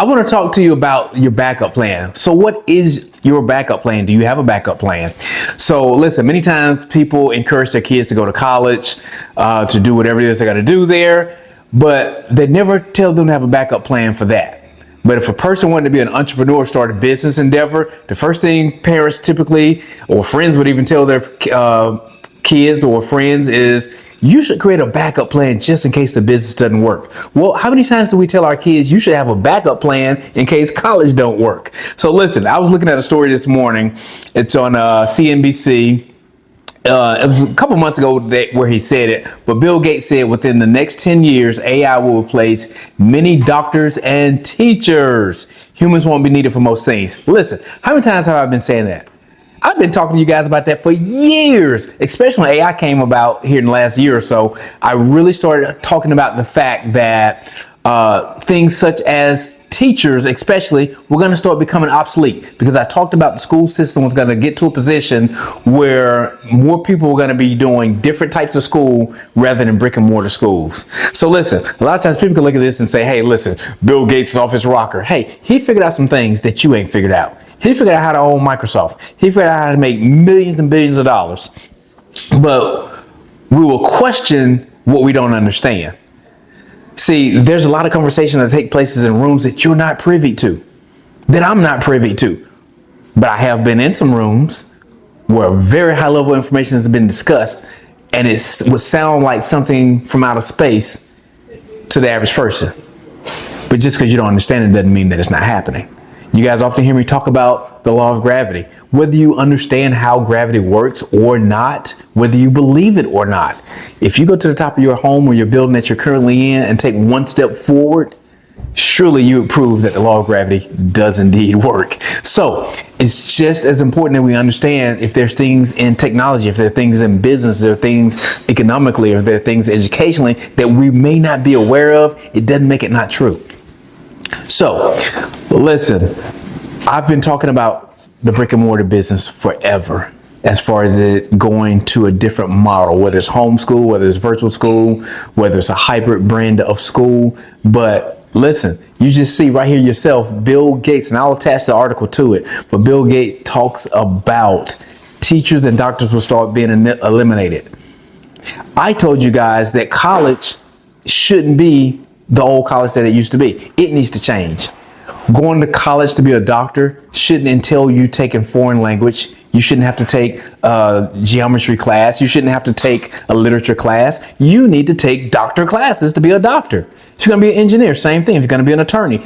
I want to talk to you about your backup plan. So what is your backup plan? Do you have a backup plan? So listen, many times people encourage their kids to go to college, to do whatever it is they got to do there, but they never tell them to have a backup plan for that. But if a person wanted to be an entrepreneur, start a business endeavor, the first thing parents typically, or friends would even tell their kids or friends is, you should create a backup plan just in case the business doesn't work. Well, how many times do we tell our kids you should have a backup plan in case college don't work? So listen, I was looking at a story this morning. It's on CNBC. It was a couple months ago where he said it, but Bill Gates said within the next 10 years, AI will replace many doctors and teachers. Humans won't be needed for most things. Listen, how many times have I been saying that? I've been talking to you guys about that for years, especially when AI came about here in the last year or so. I really started talking about the fact that things such as teachers, especially, were going to start becoming obsolete, because I talked about the school system was going to get to a position where more people were going to be doing different types of school rather than brick and mortar schools. So listen, a lot of times people can look at this and say, hey, listen, Bill Gates is off his rocker. Hey, he figured out some things that you ain't figured out. He figured out how to own Microsoft. He figured out how to make millions and billions of dollars. But we will question what we don't understand. See, there's a lot of conversation that take places in rooms that you're not privy to, that I'm not privy to. But I have been in some rooms where very high level information has been discussed, and it would sound like something from outer space to the average person. But just because you don't understand it doesn't mean that it's not happening. You guys often hear me talk about the law of gravity. Whether you understand how gravity works or not, whether you believe it or not, if you go to the top of your home or your building that you're currently in and take one step forward, surely you would prove that the law of gravity does indeed work. So it's just as important that we understand if there's things in technology, if there are things in business, if there are things economically, if there are things educationally that we may not be aware of, it doesn't make it not true. So listen, I've been talking about the brick and mortar business forever, as far as it going to a different model, whether it's homeschool, whether it's virtual school, whether it's a hybrid brand of school. But listen, you just see right here yourself, Bill Gates, and I'll attach the article to it, but Bill Gates talks about teachers and doctors will start being eliminated. I told you guys that college shouldn't be the old college that it used to be. It needs to change. Going to college to be a doctor shouldn't entail you taking foreign language. You shouldn't have to take a geometry class. You shouldn't have to take a literature class. You need to take doctor classes to be a doctor. If you're going to be an engineer, same thing. If you're going to be an attorney,